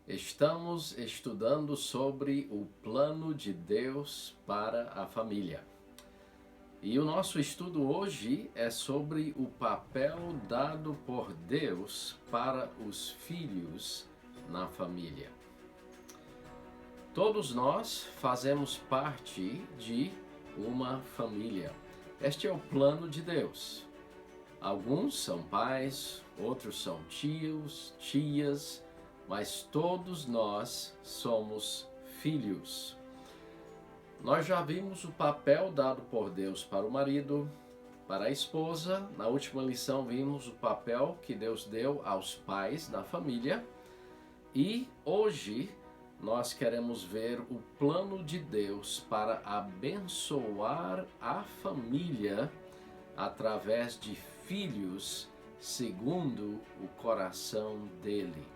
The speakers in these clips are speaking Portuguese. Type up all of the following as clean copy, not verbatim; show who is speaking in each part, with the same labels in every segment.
Speaker 1: Estamos estudando sobre o plano de Deus para a família. E o nosso estudo hoje é sobre o papel dado por Deus para os filhos na família. Todos nós fazemos parte de uma família. Este é o plano de Deus. Alguns são pais, outros são tios, tias, mas todos nós somos filhos. Nós já vimos o papel dado por Deus para o marido, para a esposa. Na última lição vimos o papel que Deus deu aos pais na família. E hoje nós queremos ver o plano de Deus para abençoar a família através de filhos segundo o coração dele.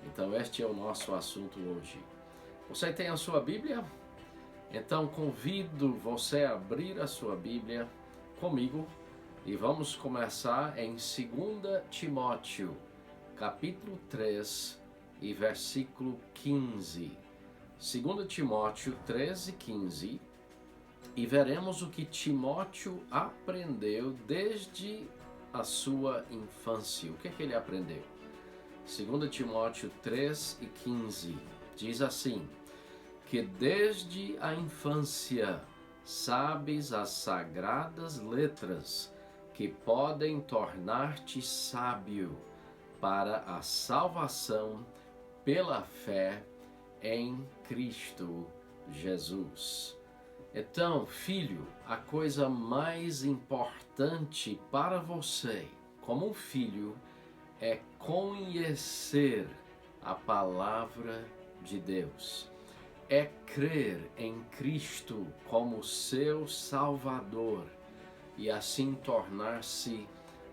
Speaker 1: Então este é o nosso assunto hoje. Você tem a sua Bíblia? Então convido você a abrir a sua Bíblia comigo e vamos começar em 2 Timóteo, capítulo 3 e versículo 15. 2 Timóteo 3 e 15. E veremos o que Timóteo aprendeu desde a sua infância. O que é que ele aprendeu? 2 Timóteo 3 e 15 diz assim: que desde a infância sabes as sagradas letras que podem tornar-te sábio para a salvação pela fé em Cristo Jesus. Então, filho, a coisa mais importante para você, como um filho, é conhecer a palavra de Deus. É crer em Cristo como seu Salvador e assim tornar-se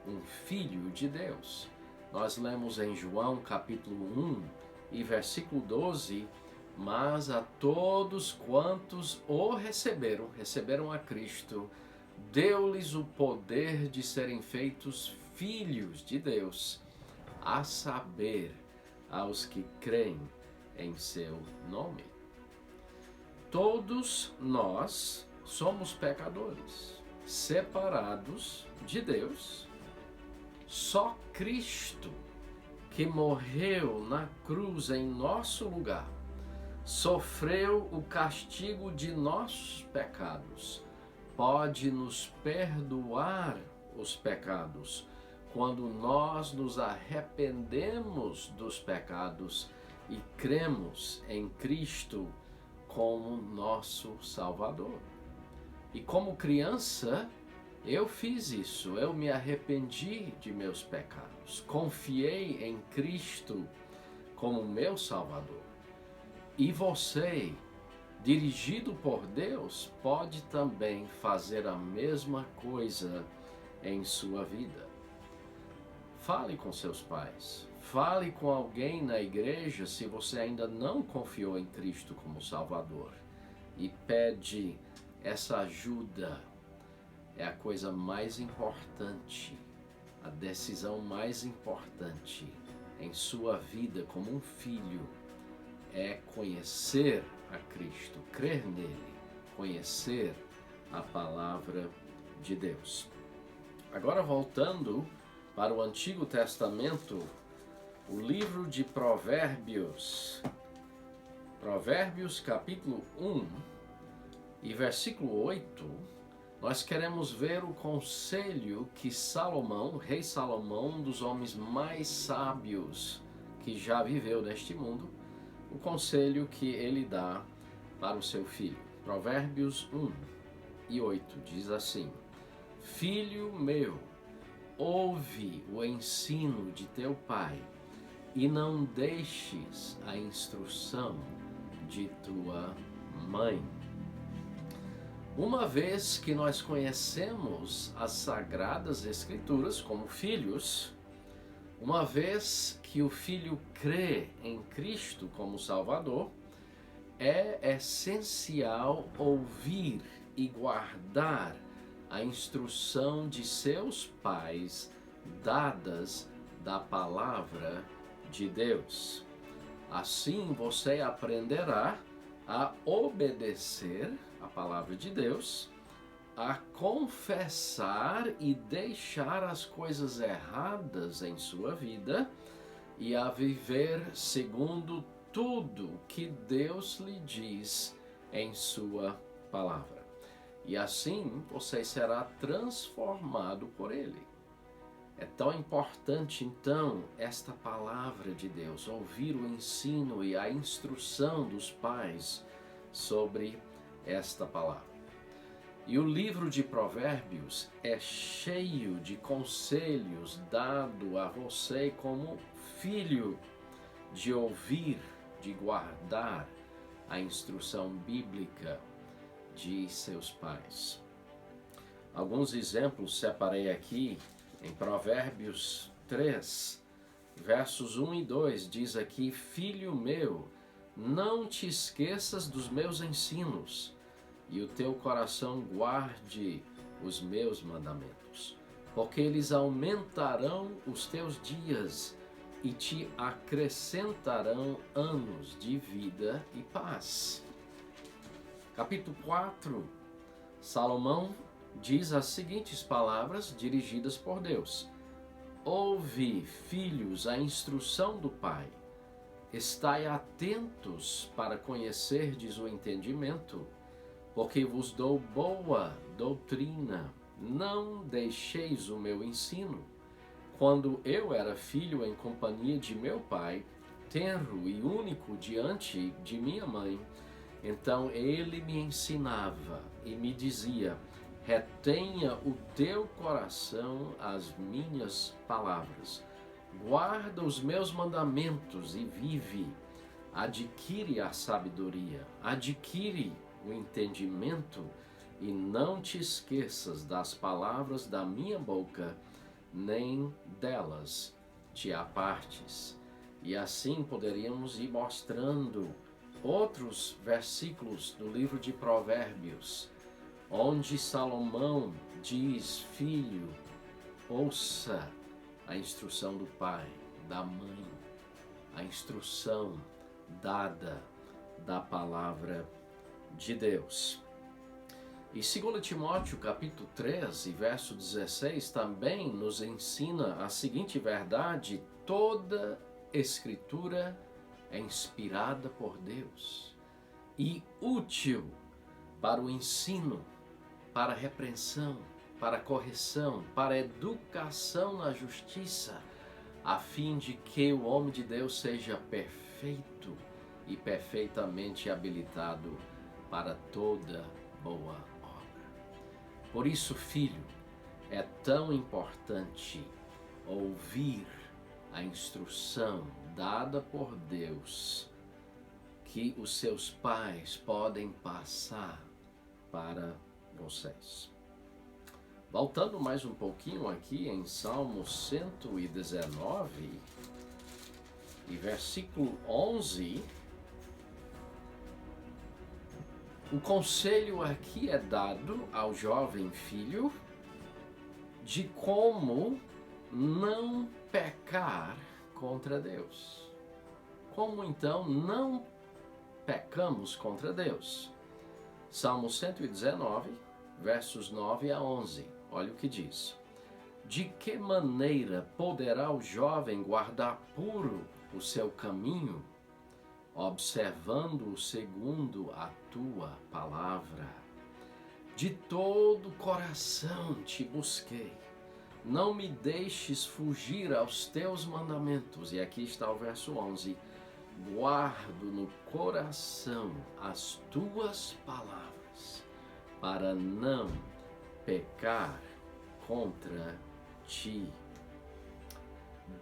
Speaker 1: um filho de Deus. Nós lemos em João capítulo 1 e versículo 12: mas a todos quantos o receberam a Cristo, deu-lhes o poder de serem feitos filhos de Deus, a saber, aos que creem em seu nome. Todos nós somos pecadores, separados de Deus. Só Cristo, que morreu na cruz em nosso lugar, sofreu o castigo de nossos pecados, pode nos perdoar os pecados quando nós nos arrependemos dos pecados e cremos em Cristo como nosso Salvador. E como criança, eu fiz isso, eu me arrependi de meus pecados, confiei em Cristo como meu Salvador. E você, dirigido por Deus, pode também fazer a mesma coisa em sua vida. Fale com seus pais, fale com alguém na igreja se você ainda não confiou em Cristo como Salvador e pede essa ajuda. É a coisa mais importante, a decisão mais importante em sua vida como um filho é conhecer a Cristo, crer nele, conhecer a palavra de Deus. Agora voltando para o Antigo Testamento, o livro de Provérbios, Provérbios capítulo 1 e versículo 8, nós queremos ver o conselho que Salomão, rei Salomão, um dos homens mais sábios que já viveu neste mundo, o conselho que ele dá para o seu filho. Provérbios 1 e 8 diz assim: filho meu, ouve o ensino de teu pai e não deixes a instrução de tua mãe. Uma vez que nós conhecemos as Sagradas Escrituras como filhos, uma vez que o filho crê em Cristo como Salvador, é essencial ouvir e guardar a instrução de seus pais dadas da palavra de Deus. Assim você aprenderá a obedecer a palavra de Deus, a confessar e deixar as coisas erradas em sua vida e a viver segundo tudo que Deus lhe diz em sua palavra. E assim você será transformado por Ele. É tão importante, então, esta palavra de Deus, ouvir o ensino e a instrução dos pais sobre esta palavra. E o livro de Provérbios é cheio de conselhos dado a você como filho, de ouvir, de guardar a instrução bíblica de seus pais. Alguns exemplos separei aqui em Provérbios 3, versos 1 e 2, diz aqui: Filho meu, não te esqueças dos meus ensinos, e o teu coração guarde os meus mandamentos, porque eles aumentarão os teus dias e te acrescentarão anos de vida e paz. Capítulo 4, Salomão diz as seguintes palavras dirigidas por Deus: Ouve, filhos, a instrução do Pai. Estai atentos para conhecerdes o entendimento, porque vos dou boa doutrina. Não deixeis o meu ensino. Quando eu era filho em companhia de meu pai, tenro e único diante de minha mãe, então ele me ensinava e me dizia: retenha o teu coração as minhas palavras. Guarda os meus mandamentos e vive. Adquire a sabedoria, adquire o entendimento e não te esqueças das palavras da minha boca, nem delas te apartes. E assim poderíamos ir mostrando outros versículos do livro de Provérbios, onde Salomão diz: filho, ouça a instrução do pai, da mãe, a instrução dada da palavra de Deus. E 2 Timóteo capítulo 3 e verso 16 também nos ensina a seguinte verdade: toda escritura é inspirada por Deus e útil para o ensino, para a repreensão, para a correção, para a educação na justiça, a fim de que o homem de Deus seja perfeito e perfeitamente habilitado para toda boa obra. Por isso, filho, é tão importante ouvir a instrução dada por Deus que os seus pais podem passar para vocês. Voltando mais um pouquinho aqui em Salmo 119 e versículo 11, o conselho aqui é dado ao jovem filho de como não pecar contra Deus. Como então não pecamos contra Deus? Salmo 119, versos 9 a 11. Olha o que diz: de que maneira poderá o jovem guardar puro o seu caminho, observando-o segundo a tua palavra? De todo o coração te busquei, não me deixes fugir aos teus mandamentos. E aqui está o verso 11: guardo no coração as tuas palavras, para não pecar contra ti.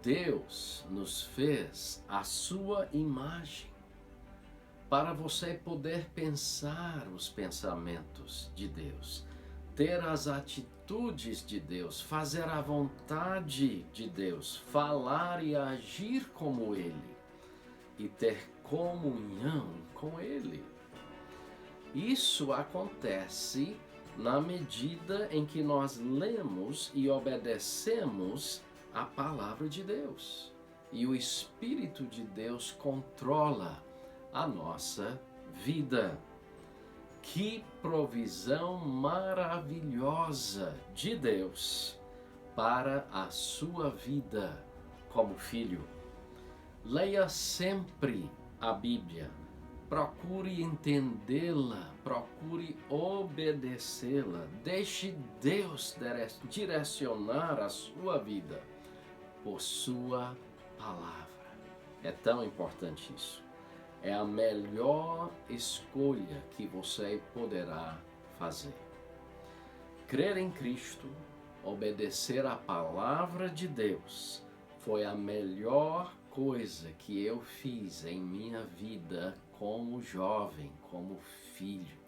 Speaker 1: Deus nos fez a sua imagem para você poder pensar os pensamentos de Deus, ter as atitudes de Deus, fazer a vontade de Deus, falar e agir como Ele e ter comunhão com Ele. Isso acontece na medida em que nós lemos e obedecemos a palavra de Deus. e o Espírito de Deus controla a nossa vida. Que provisão maravilhosa de Deus para a sua vida como filho. Leia sempre a Bíblia, procure entendê-la, procure obedecê-la, deixe Deus direcionar a sua vida por sua palavra. É tão importante isso. É a melhor escolha que você poderá fazer. Crer em Cristo, obedecer à palavra de Deus, foi a melhor coisa que eu fiz em minha vida como jovem, como filho.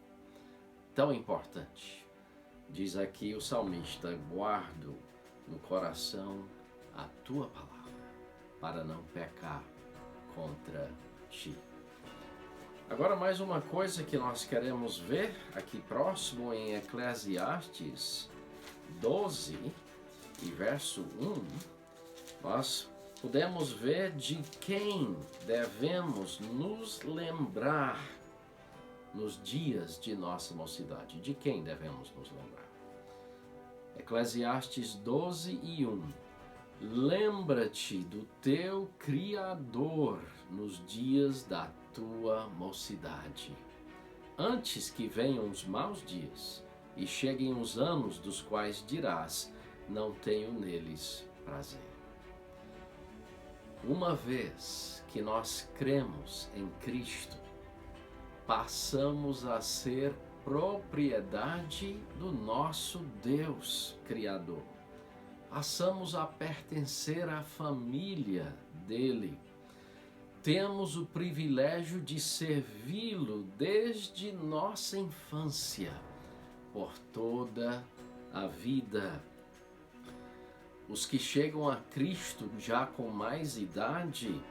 Speaker 1: Tão importante. Diz aqui o salmista: guardo no coração a tua palavra, para não pecar contra ti. Agora, mais uma coisa que nós queremos ver aqui próximo em Eclesiastes 12 e verso 1, nós podemos ver de quem devemos nos lembrar nos dias de nossa mocidade. De quem devemos nos lembrar? Eclesiastes 12 e 1. Lembra-te do teu Criador nos dias da tua mocidade, antes que venham os maus dias e cheguem os anos dos quais dirás: não tenho neles prazer. Uma vez que nós cremos em Cristo, passamos a ser propriedade do nosso Deus Criador. Passamos a pertencer à família dele. Temos o privilégio de servi-lo desde nossa infância, por toda a vida. Os que chegam a Cristo já com mais idade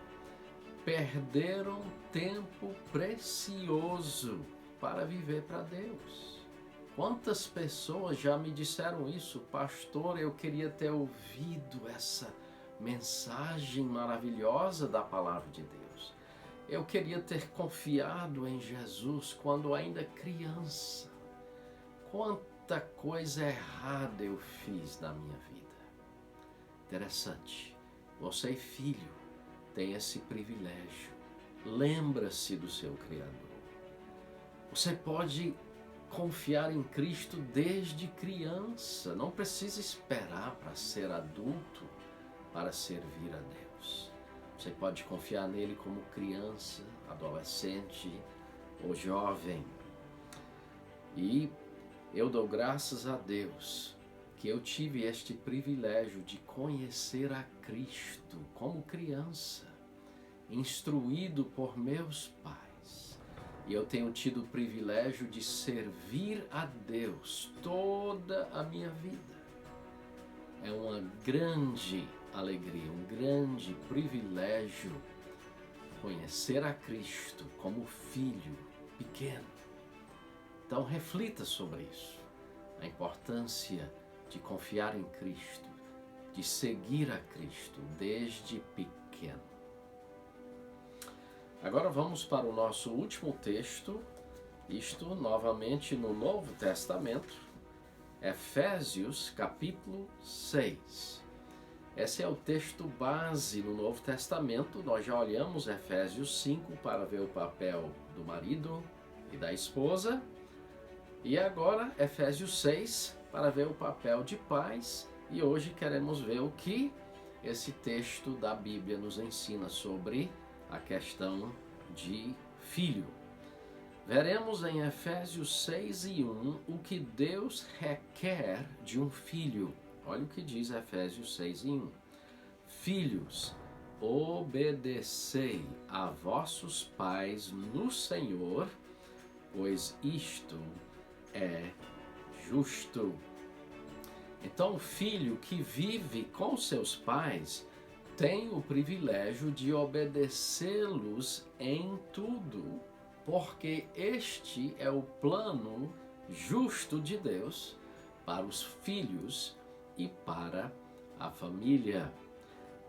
Speaker 1: perderam tempo precioso para viver para Deus. Quantas pessoas já me disseram isso? Pastor, eu queria ter ouvido essa mensagem maravilhosa da palavra de Deus. Eu queria ter confiado em Jesus quando ainda criança. Quanta coisa errada eu fiz na minha vida. Interessante. Você, filho, tem esse privilégio. Lembra-se do seu Criador. Você pode confiar em Cristo desde criança. Não precisa esperar para ser adulto para servir a Deus. Você pode confiar nele como criança, adolescente ou jovem. E eu dou graças a Deus que eu tive este privilégio de conhecer a Cristo como criança, instruído por meus pais. E eu tenho tido o privilégio de servir a Deus toda a minha vida. É uma grande alegria, um grande privilégio conhecer a Cristo como filho pequeno. Então reflita sobre isso, a importância de confiar em Cristo, de seguir a Cristo desde pequeno. Agora vamos para o nosso último texto, isto novamente no Novo Testamento, Efésios capítulo 6. Esse é o texto base no Novo Testamento. Nós já olhamos Efésios 5 para ver o papel do marido e da esposa. E agora Efésios 6 para ver o papel de pais. E hoje queremos ver o que esse texto da Bíblia nos ensina sobre a questão de filho. Veremos em Efésios 6 e 1 o que Deus requer de um filho. Olha o que diz Efésios 6 e 1. Filhos, obedecei a vossos pais no Senhor, pois isto é justo. Então, o filho que vive com seus pais tem o privilégio de obedecê-los em tudo, porque este é o plano justo de Deus para os filhos e para a família.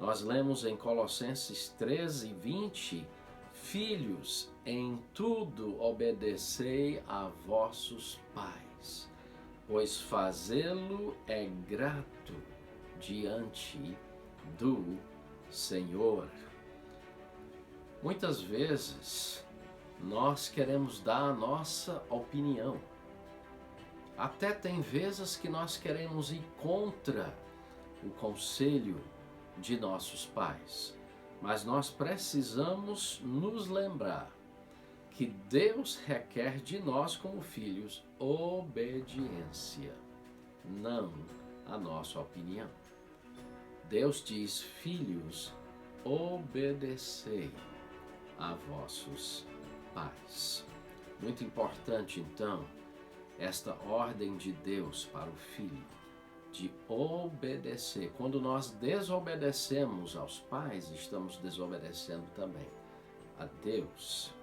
Speaker 1: Nós lemos em Colossenses 13:20, filhos, em tudo obedecei a vossos pais, pois fazê-lo é grato diante do Senhor. Muitas vezes nós queremos dar a nossa opinião. Até tem vezes que nós queremos ir contra o conselho de nossos pais. Mas nós precisamos nos lembrar que Deus requer de nós como filhos obediência, não a nossa opinião. Deus diz, filhos, obedecei a vossos pais. Muito importante, então, esta ordem de Deus para o filho, de obedecer. Quando nós desobedecemos aos pais, estamos desobedecendo também a Deus.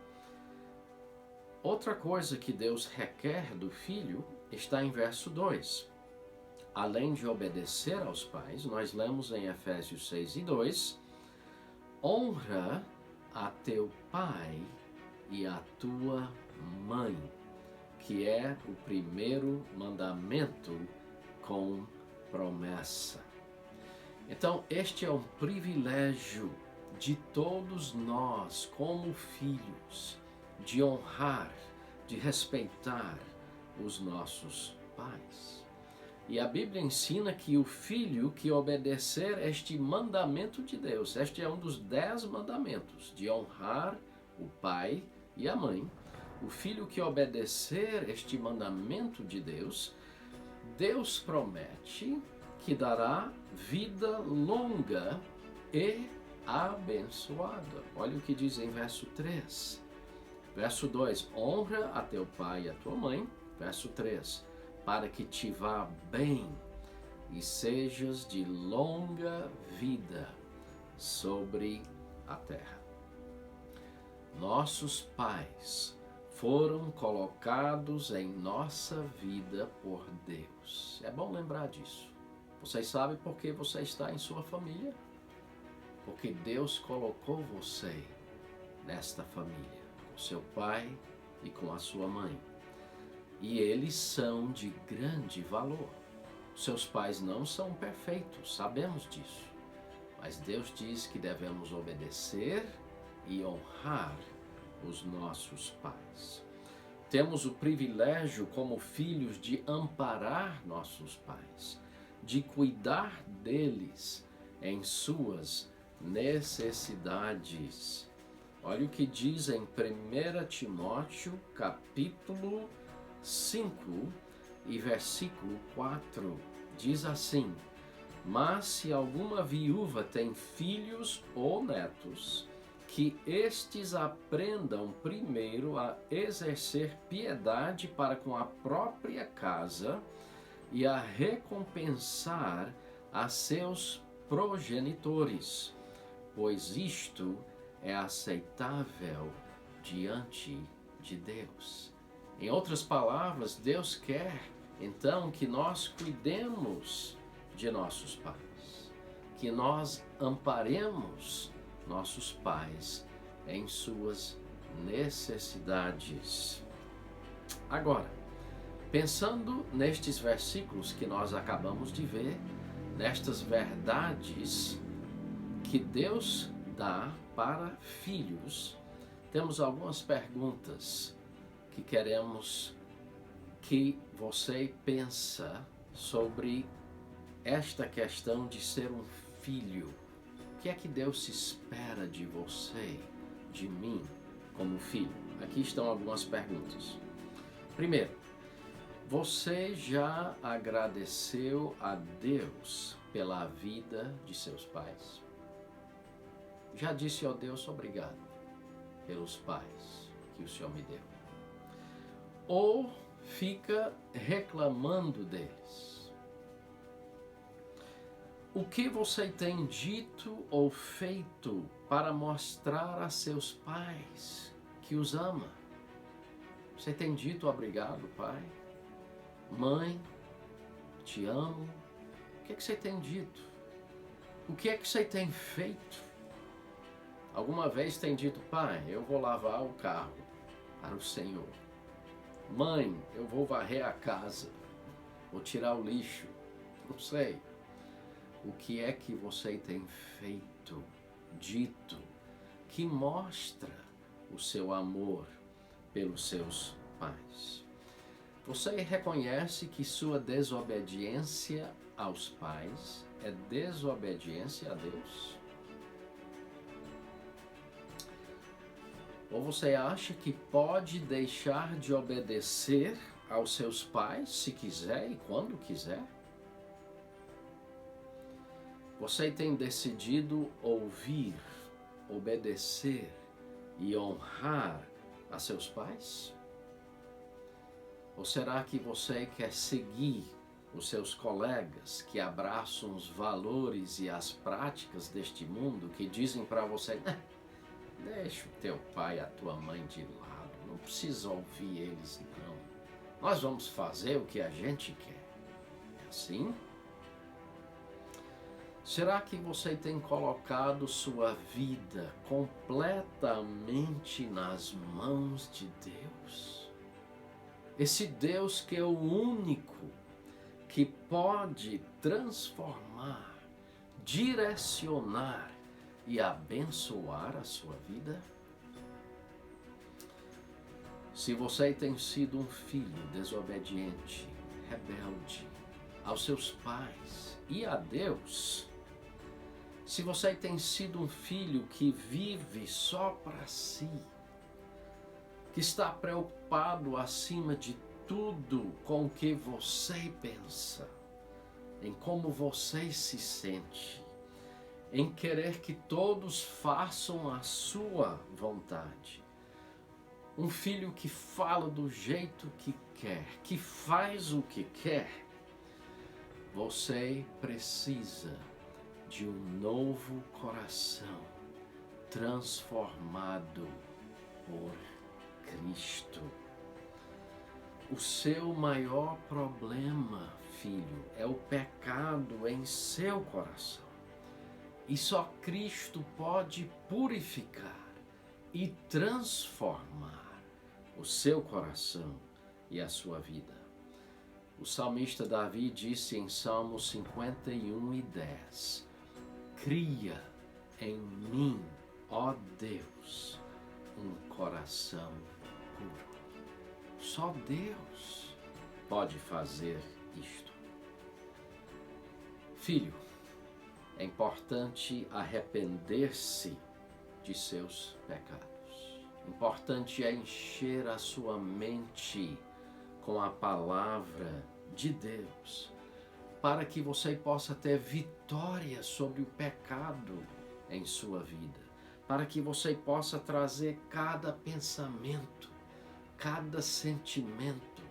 Speaker 1: Outra coisa que Deus requer do filho está em verso 2. Além de obedecer aos pais, nós lemos em Efésios 6:2, honra a teu pai e a tua mãe, que é o primeiro mandamento com promessa. Então, este é um privilégio de todos nós, como filhos, de honrar, de respeitar os nossos pais. E a Bíblia ensina que o filho que obedecer este mandamento de Deus, este é um dos 10 mandamentos, de honrar o pai e a mãe. O filho que obedecer este mandamento de Deus, Deus promete que dará vida longa e abençoada. Olha o que diz em verso 3. Verso 2, honra a teu pai e a tua mãe. Verso 3, para que te vá bem e sejas de longa vida sobre a terra. Nossos pais foram colocados em nossa vida por Deus. É bom lembrar disso. Vocês sabem por que você está em sua família? Porque Deus colocou você nesta família, com seu pai e com a sua mãe. E eles são de grande valor. Seus pais não são perfeitos, sabemos disso. Mas Deus diz que devemos obedecer e honrar os nossos pais. Temos o privilégio como filhos de amparar nossos pais, de cuidar deles em suas necessidades. Olha o que diz em 1 Timóteo, capítulo 5 e versículo 4. Diz assim: mas se alguma viúva tem filhos ou netos, que estes aprendam primeiro a exercer piedade para com a própria casa e a recompensar a seus progenitores, pois isto é aceitável diante de Deus. Em outras palavras, Deus quer então que nós cuidemos de nossos pais, que nós amparemos nossos pais em suas necessidades. Agora, pensando nestes versículos que nós acabamos de ver, nestas verdades que Deus dá para filhos, temos algumas perguntas que queremos que você pensa sobre esta questão de ser um filho. O que é que Deus se espera de você, de mim, como filho? Aqui estão algumas perguntas. Primeiro, você já agradeceu a Deus pela vida de seus pais? Já disse ao Deus obrigado pelos pais que o Senhor me deu? Ou fica reclamando deles? O que você tem dito ou feito para mostrar a seus pais que os ama? Você tem dito obrigado, pai? Mãe, te amo? O que você tem dito? O que é que você tem feito? Alguma vez tem dito: pai, eu vou lavar o carro para o Senhor. Mãe, eu vou varrer a casa, vou tirar o lixo. Não sei. O que é que você tem feito, dito, que mostra o seu amor pelos seus pais? Você reconhece que sua desobediência aos pais é desobediência a Deus? Ou você acha que pode deixar de obedecer aos seus pais se quiser e quando quiser? Você tem decidido ouvir, obedecer e honrar a seus pais? Ou será que você quer seguir os seus colegas que abraçam os valores e as práticas deste mundo, que dizem para você: deixa o teu pai e a tua mãe de lado, não precisa ouvir eles não. Nós vamos fazer o que a gente quer. É assim? Será que você tem colocado sua vida completamente nas mãos de Deus? Esse Deus que é o único que pode transformar, direcionar e abençoar a sua vida? Se você tem sido um filho desobediente, rebelde aos seus pais e a Deus, se você tem sido um filho que vive só para si, que está preocupado acima de tudo com o que você pensa, em como você se sente, em querer que todos façam a sua vontade. Um filho que fala do jeito que quer, que faz o que quer. Você precisa de um novo coração transformado por Cristo. O seu maior problema, filho, é o pecado em seu coração. E só Cristo pode purificar e transformar o seu coração e a sua vida. O salmista Davi disse em Salmos 51:10: cria em mim, ó Deus, um coração puro. Só Deus pode fazer isto. Filho, é importante arrepender-se de seus pecados. Importante é encher a sua mente com a palavra de Deus, para que você possa ter vitória sobre o pecado em sua vida, para que você possa trazer cada pensamento, cada sentimento,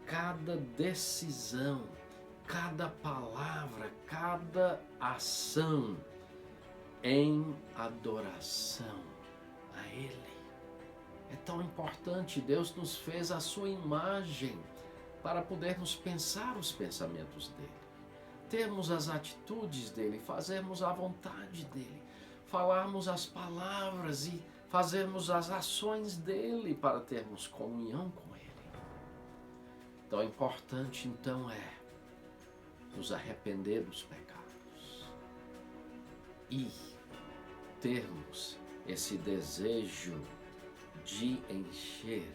Speaker 1: cada decisão, cada palavra, cada ação em adoração a Ele. É tão importante. Deus nos fez a sua imagem para podermos pensar os pensamentos dele, termos as atitudes dele, fazermos a vontade dele, falarmos as palavras e fazermos as ações dele para termos comunhão com ele. Tão importante então é nos arrepender dos pecados e termos esse desejo de encher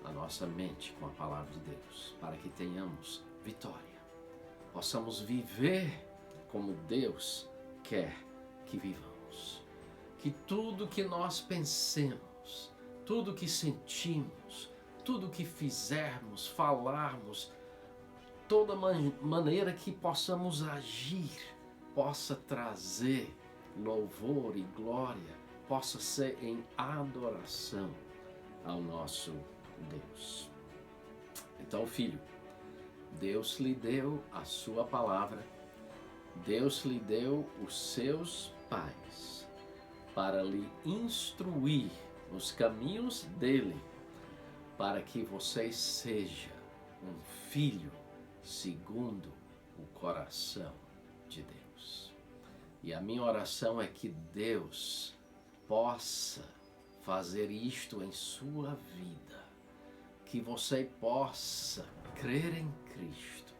Speaker 1: a nossa mente com a palavra de Deus, para que tenhamos vitória, possamos viver como Deus quer que vivamos, que tudo que nós pensemos, tudo que sentimos, tudo que fizermos, falarmos, toda maneira que possamos agir, possa trazer louvor e glória, possa ser em adoração ao nosso Deus. Então, filho, Deus lhe deu a sua palavra, Deus lhe deu os seus pais para lhe instruir nos caminhos dele, para que você seja um filho segundo o coração de Deus. E a minha oração é que Deus possa fazer isto em sua vida, que você possa crer em Cristo,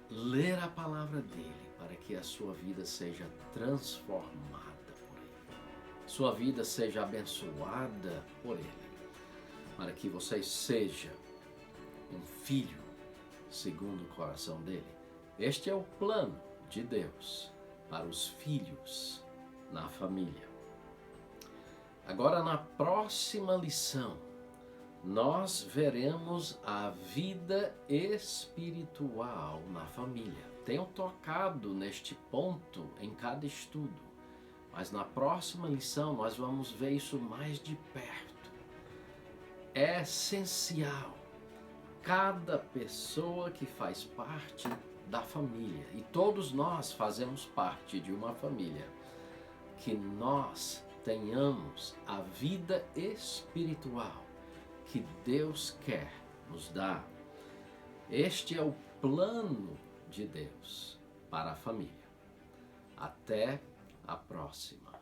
Speaker 1: ler a palavra dele, para que a sua vida seja transformada por ele, sua vida seja abençoada por ele, para que você seja um filho segundo o coração dele. Este é o plano de Deus para os filhos na família. Agora, na próxima lição, nós veremos a vida espiritual na família. Tenho tocado neste ponto em cada estudo, mas na próxima lição nós vamos ver isso mais de perto. É essencial cada pessoa que faz parte da família, e todos nós fazemos parte de uma família, que nós tenhamos a vida espiritual que Deus quer nos dar. Este é o plano de Deus para a família. Até a próxima.